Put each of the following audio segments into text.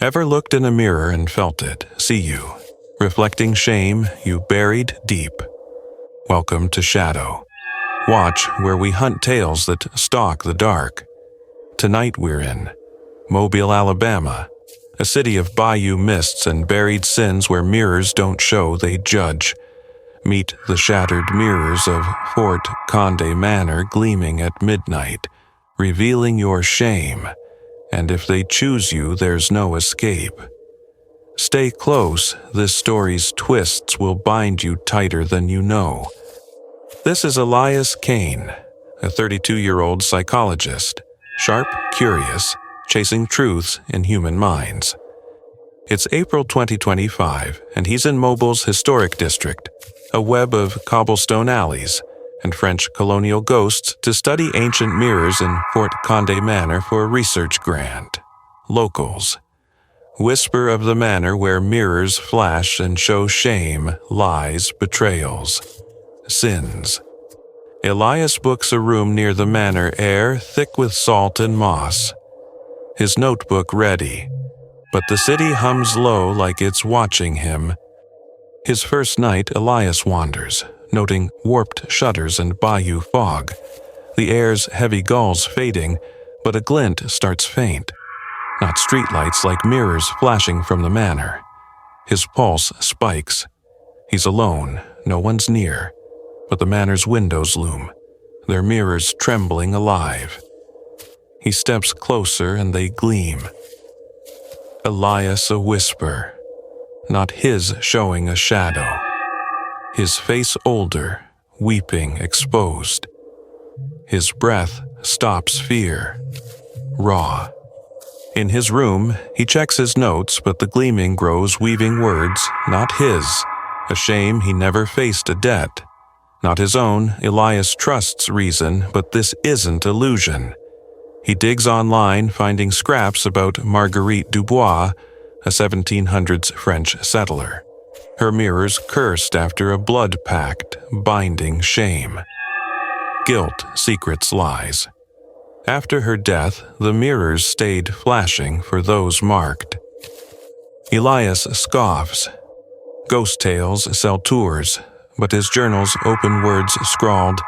Ever looked in a mirror and felt it, see you, reflecting shame you buried deep? Welcome to Shadow. Watch where we hunt tales that stalk the dark. Tonight we're in Mobile, Alabama, a city of bayou mists and buried sins where mirrors don't show, they judge. Meet the shattered mirrors of Fort Condé Manor gleaming at midnight, revealing your shame, and if they choose you, there's no escape. Stay close, this story's twists will bind you tighter than you know. This is Elias Kane, a 32-year-old psychologist, sharp, curious, chasing truths in human minds. It's April 2025, and he's in Mobile's historic district, a web of cobblestone alleys and French colonial ghosts to study ancient mirrors in Fort Condé Manor for a research grant. Locals. Whisper of the manor where mirrors flash and show shame, lies, betrayals, sins. Elias books a room near the manor, air thick with salt and moss. His notebook ready, but the city hums low like it's watching him. His first night, Elias wanders, noting warped shutters and bayou fog. The air's heavy gulls fading, but a glint starts faint. Not streetlights like mirrors flashing from the manor. His pulse spikes. He's alone, no one's near, but the manor's windows loom, their mirrors trembling alive. He steps closer and they gleam. Elias a whisper, not his showing a shadow. His face older, weeping, exposed. His breath stops fear, raw. In his room, he checks his notes, but the gleaming grows weaving words, not his. A shame he never faced a debt. Not his own, Elias trusts reason, but this isn't illusion. He digs online, finding scraps about Marguerite Dubois, a 1700s French settler. Her mirrors cursed after a blood pact, binding shame. Guilt secrets lies. After her death, the mirrors stayed flashing for those marked. Elias scoffs. Ghost tales sell tours, but his journal's open words scrawled.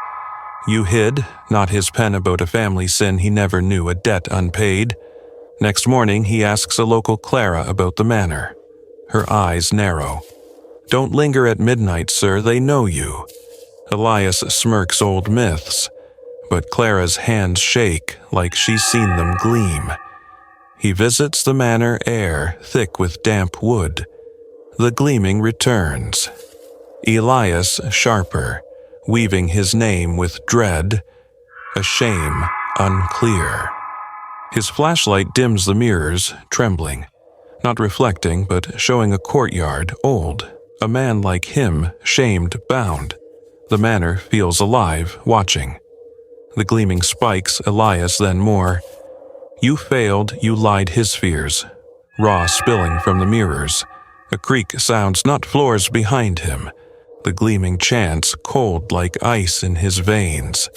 You hid, not his pen about a family sin he never knew, a debt unpaid. Next morning, he asks a local Clara about the manor. Her eyes narrow. Don't linger at midnight, sir, they know you. Elias smirks old myths, but Clara's hands shake like she's seen them gleam. He visits the manor, air thick with damp wood. The gleaming returns. Elias sharper, weaving his name with dread, a shame unclear. His flashlight dims the mirrors, trembling, not reflecting but showing a courtyard, old, a man like him, shamed, bound. The manor feels alive, watching. The gleaming spikes Elias then more. You failed, you lied his fears, raw spilling from the mirrors. A creak sounds not floors behind him. The gleaming chants cold like ice in his veins.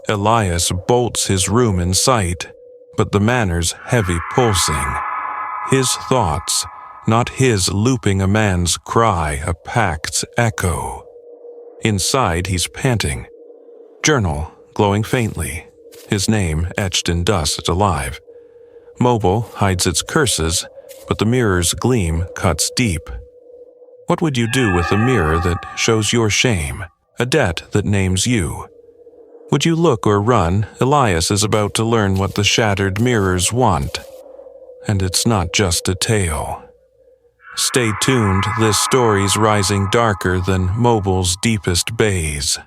Elias bolts his room in sight, but the manor's heavy pulsing. His thoughts, not his looping a man's cry, a pact's echo. Inside he's panting. Journal glowing faintly, his name etched in dust alive. Mobile hides its curses, but the mirror's gleam cuts deep. What would you do with a mirror that shows your shame, a debt that names you? Would you look or run? Elias is about to learn what the shattered mirrors want. And it's not just a tale. Stay tuned, this story's rising darker than Mobile's deepest bays.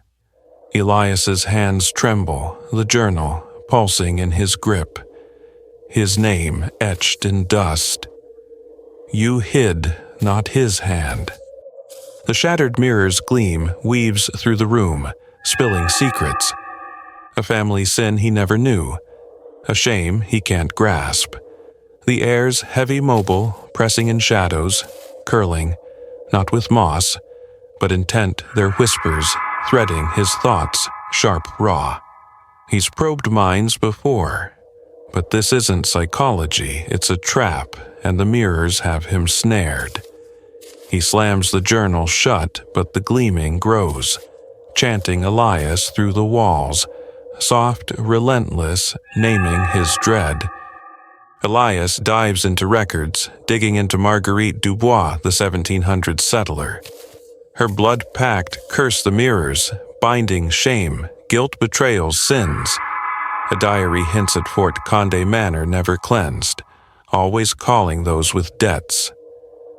Elias's hands tremble, the journal pulsing in his grip. His name etched in dust. You hid, not his hand. The shattered mirror's gleam weaves through the room, spilling secrets. A family sin he never knew, a shame he can't grasp. The air's heavy mobile, pressing in shadows, curling, not with moss, but intent their whispers, threading his thoughts, sharp raw. He's probed minds before, But this isn't psychology, it's a trap, and the mirrors have him snared. He slams the journal shut, but the gleaming grows, chanting Elias through the walls, soft, relentless, naming his dread. Elias dives into records, digging into Marguerite Dubois, the 1700s settler. Her blood pact cursed the mirrors, binding shame, guilt, betrayals, sins. A diary hints at Fort Condé Manor never cleansed, always calling those with debts.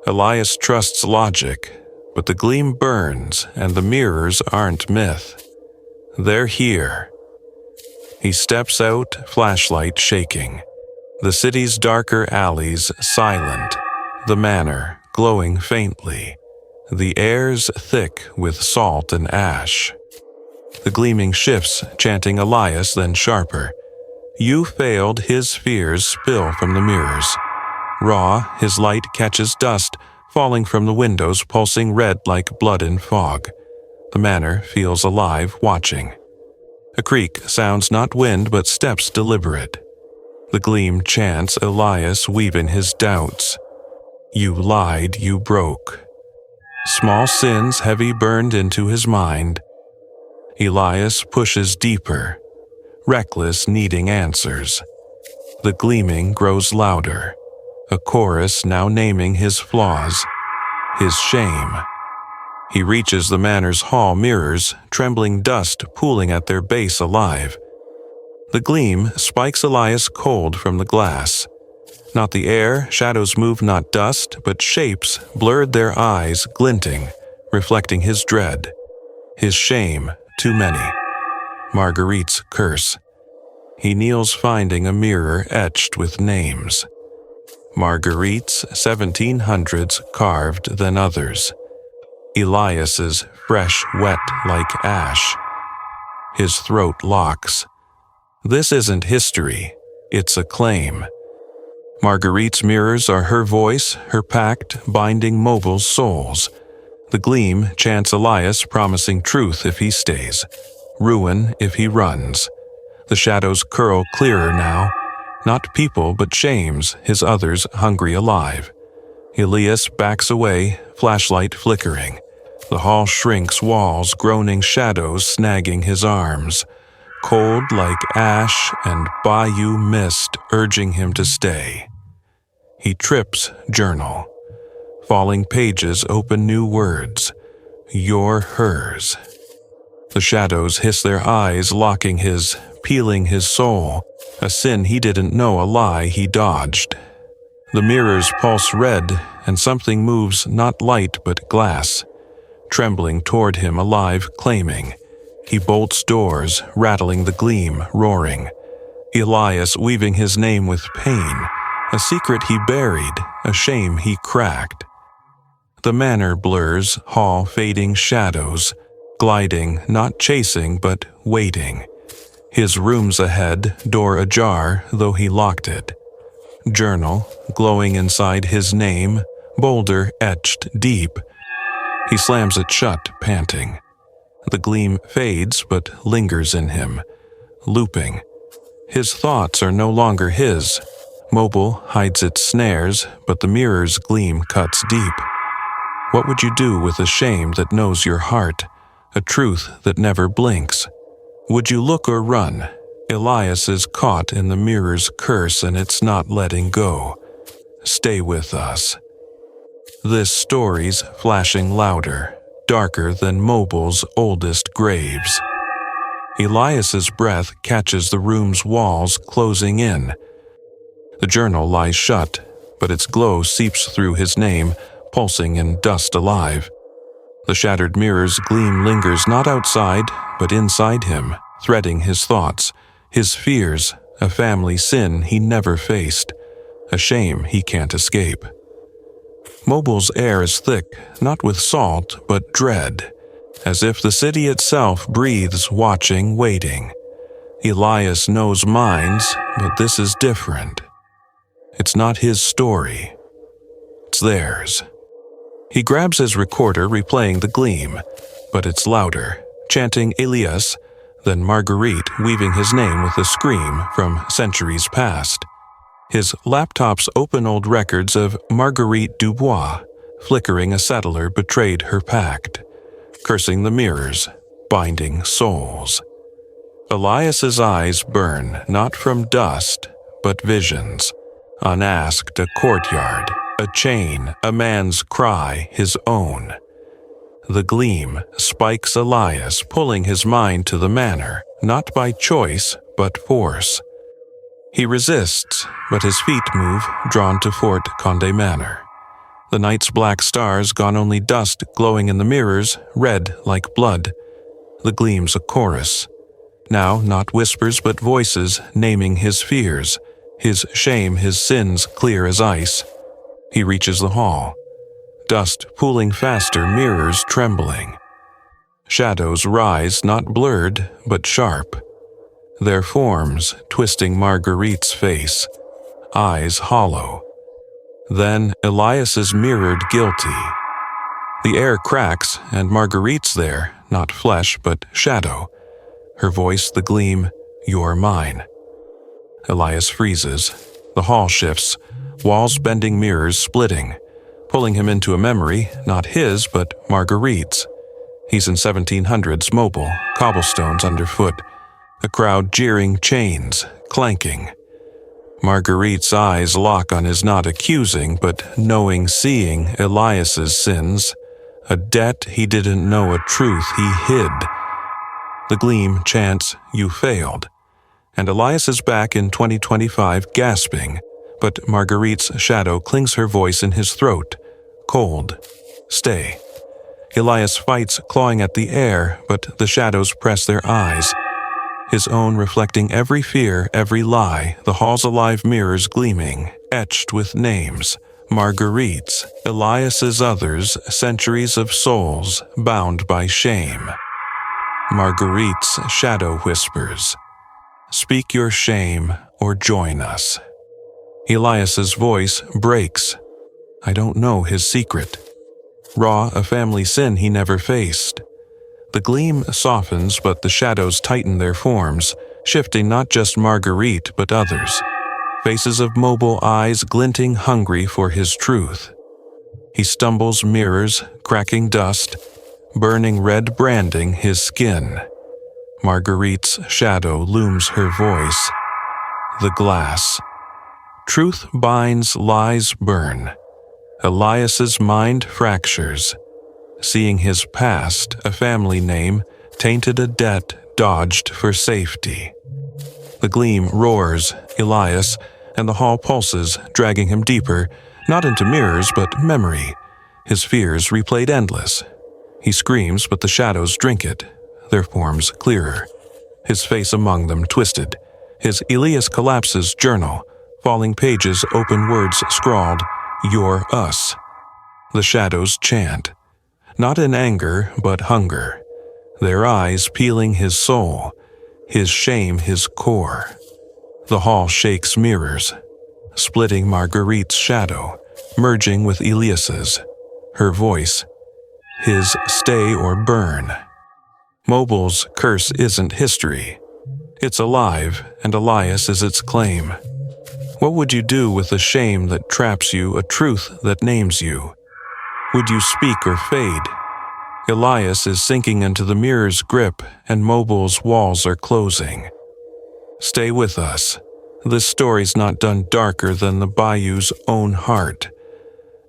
Elias trusts logic, but the gleam burns and the mirrors aren't myth. They're here. He steps out, flashlight shaking. The city's darker alleys silent, the manor glowing faintly, the air's thick with salt and ash. The gleaming shifts, chanting Elias, then sharper. You failed, his fears spill from the mirrors. Raw, his light catches dust, falling from the windows, pulsing red like blood in fog. The manor feels alive, watching. A creak sounds not wind, but steps deliberate. The gleam chants Elias, weaving his doubts. You lied, you broke. Small sins heavy burned into his mind. Elias pushes deeper, reckless, needing answers. The gleaming grows louder, a chorus now naming his flaws, his shame. He reaches the manor's hall mirrors, trembling dust pooling at their base alive. The gleam spikes Elias cold from the glass. Not the air, shadows move, not dust, but shapes blurred their eyes, glinting, reflecting his dread, his shame. Too many. Marguerite's curse. He kneels, finding a mirror etched with names. Marguerite's 1700s carved than others. Elias's fresh, wet like ash. His throat locks. This isn't history, it's a claim. Marguerite's mirrors are her voice, her pact binding mobile souls. The gleam chants Elias, promising truth if he stays, ruin if he runs. The shadows curl clearer now, not people but shames, his others hungry alive. Elias backs away, flashlight flickering. The hall shrinks, walls groaning, shadows snagging his arms. Cold like ash and bayou mist urging him to stay. He trips, journal. Falling pages open new words. You're hers. The shadows hiss their eyes, locking his, peeling his soul. A sin he didn't know, a lie he dodged. The mirrors pulse red, and something moves, not light but glass. Trembling toward him, alive, claiming. He bolts doors, rattling the gleam, roaring. Elias weaving his name with pain. A secret he buried, a shame he cracked. The manor blurs, hall fading shadows, gliding, not chasing, but waiting. His room's ahead, door ajar, though he locked it. Journal, glowing inside his name, boulder etched deep. He slams it shut, panting. The gleam fades, but lingers in him, looping. His thoughts are no longer his. Mobile hides its snares, but the mirror's gleam cuts deep. What would you do with a shame that knows your heart, a truth that never blinks? Would you look or run? Elias is caught in the mirror's curse and it's not letting go. Stay with us. This story's flashing louder, darker than Mobile's oldest graves. Elias's breath catches the room's walls closing in. The journal lies shut, but its glow seeps through his name, pulsing in dust alive. The shattered mirror's gleam lingers not outside, but inside him, threading his thoughts, his fears, a family sin he never faced, a shame he can't escape. Mobile's air is thick, not with salt, but dread, as if the city itself breathes, watching, waiting. Elias knows minds, but this is different. It's not his story. It's theirs. He grabs his recorder, replaying the gleam, but it's louder, chanting Elias, then Marguerite weaving his name with a scream from centuries past. His laptop's open old records of Marguerite Dubois, flickering a settler betrayed her pact, cursing the mirrors, binding souls. Elias's eyes burn not from dust, but visions. Unasked, a courtyard, a chain, a man's cry, his own. The gleam spikes Elias, pulling his mind to the manor, not by choice, but force. He resists, but his feet move, drawn to Fort Condé Manor. The night's black stars gone only dust glowing in the mirrors, red like blood. The gleam's a chorus. Now not whispers but voices naming his fears, his shame, his sins clear as ice. He reaches the hall. Dust pooling faster, mirrors trembling. Shadows rise, not blurred, but sharp. Their forms twisting Marguerite's face, eyes hollow. Then Elias is mirrored guilty. The air cracks, and Marguerite's there, not flesh but shadow. Her voice the gleam, "You're mine." Elias freezes. The hall shifts, walls bending, mirrors splitting, pulling him into a memory, not his but Marguerite's. He's in 1700s, mobile, cobblestones underfoot, a crowd jeering, chains clanking. Marguerite's eyes lock on his not accusing but knowing, seeing Elias's sins, a debt he didn't know, a truth he hid. The gleam chants, "You failed," and Elias is back in 2025 gasping, but Marguerite's shadow clings her voice in his throat, cold. Stay. Elias fights, clawing at the air, but the shadows press their eyes. His own reflecting every fear, every lie, the hall's alive mirrors gleaming, etched with names. Marguerite's, Elias's others, centuries of souls bound by shame. Marguerite's shadow whispers, "Speak your shame or join us." Elias's voice breaks. I don't know his secret. Raw, a family sin he never faced. The gleam softens, but the shadows tighten their forms, shifting not just Marguerite but others. Faces of mobile eyes glinting, hungry for his truth. He stumbles, mirrors, cracking dust, burning red branding his skin. Marguerite's shadow looms her voice. The glass. Truth binds, lies burn. Elias's mind fractures. Seeing his past, a family name, tainted a debt dodged for safety. The gleam roars, Elias, and the hall pulses, dragging him deeper, not into mirrors but memory. His fears replayed endless. He screams, but the shadows drink it, their forms clearer. His face among them twisted. His Elias collapses journal, falling pages, open words scrawled, "You're us." The shadows chant. Not in anger, but hunger. Their eyes peeling his soul, his shame, his core. The hall shakes mirrors, splitting Marguerite's shadow, merging with Elias's. Her voice, his stay or burn. Mobile's curse isn't history. It's alive, and Elias is its claim. What would you do with a shame that traps you, a truth that names you? Would you speak or fade? Elias is sinking into the mirror's grip, and Mobile's walls are closing. Stay with us. This story's not done darker than the bayou's own heart.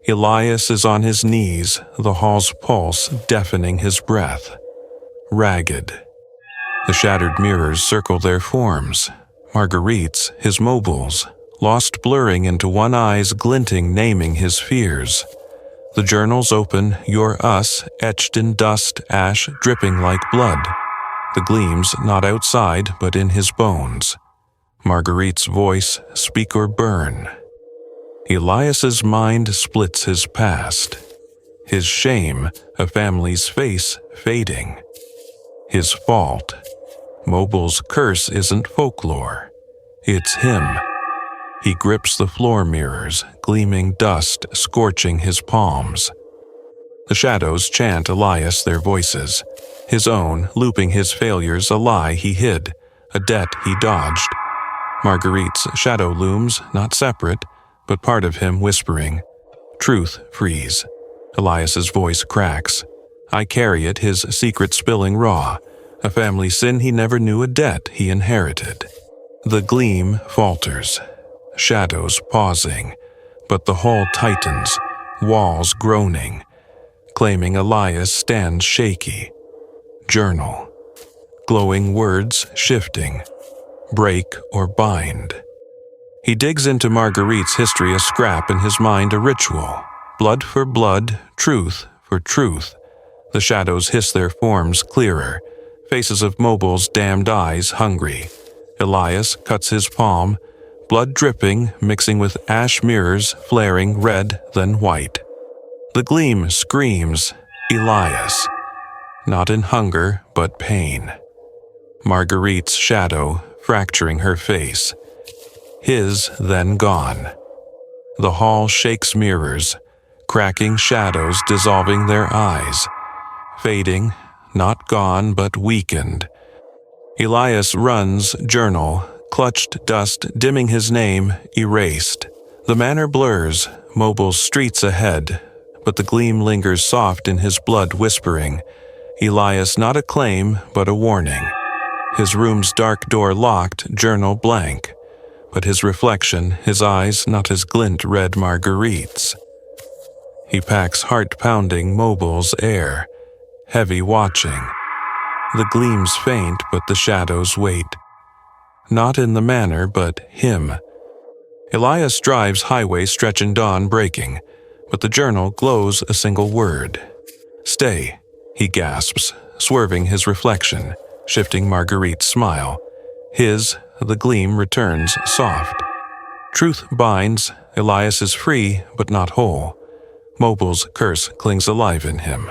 Elias is on his knees, the hall's pulse deafening his breath. Ragged. The shattered mirrors circle their forms. Marguerite's, his Mobile's, lost blurring into one eye's glinting, naming his fears. The journals open, "You're us," etched in dust, ash dripping like blood. The gleams not outside but in his bones. Marguerite's voice, "Speak or burn." Elias's mind splits his past. His shame, a family's face fading. His fault. Mobile's curse isn't folklore. It's him. He grips the floor mirrors, gleaming dust scorching his palms. The shadows chant Elias their voices. His own, looping his failures, a lie he hid, a debt he dodged. Marguerite's shadow looms, not separate, but part of him whispering. Truth frees. Elias's voice cracks. I carry it, his secret spilling raw, a family sin he never knew, a debt he inherited. The gleam falters, shadows pausing, but the hall tightens, walls groaning, claiming Elias stands shaky. Journal. Glowing words shifting. Break or bind. He digs into Marguerite's history, a scrap in his mind, a ritual. Blood for blood, truth for truth. The shadows hiss their forms clearer, faces of Mobile's damned eyes hungry. Elias cuts his palm, blood dripping, mixing with ash mirrors, flaring red then white. The gleam screams, Elias. Not in hunger, but pain. Marguerite's shadow fracturing her face. His then gone. The hall shakes mirrors, cracking shadows dissolving their eyes. Fading, not gone but weakened. Elias runs, journal, clutched dust dimming his name, erased. The manor blurs, Mobile's streets ahead, but the gleam lingers soft in his blood whispering. Elias not a claim, but a warning. His room's dark door locked, journal blank. But his reflection, his eyes not as glint red Marguerite's. He packs heart-pounding Mobile's air, heavy watching. The gleams faint, but the shadows wait. Not in the manor, but him. Elias drives highway stretching dawn breaking, but the journal glows a single word. Stay, he gasps, swerving his reflection, shifting Marguerite's smile. His, the gleam returns soft. Truth binds, Elias is free, but not whole. Mobile's curse clings alive in him.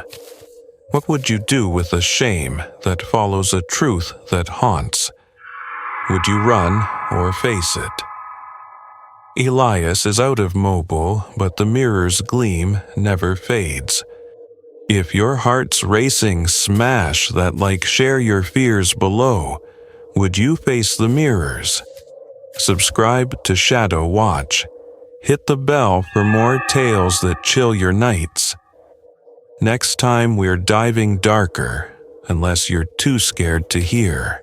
What would you do with the shame that follows a truth that haunts? Would you run or face it? Elias is out of Mobile, but the mirror's gleam never fades. If your heart's racing, smash that like share your fears below. Would you face the mirrors? Subscribe to Shadow Watch. Hit the bell for more tales that chill your nights. Next time we're diving darker, unless you're too scared to hear.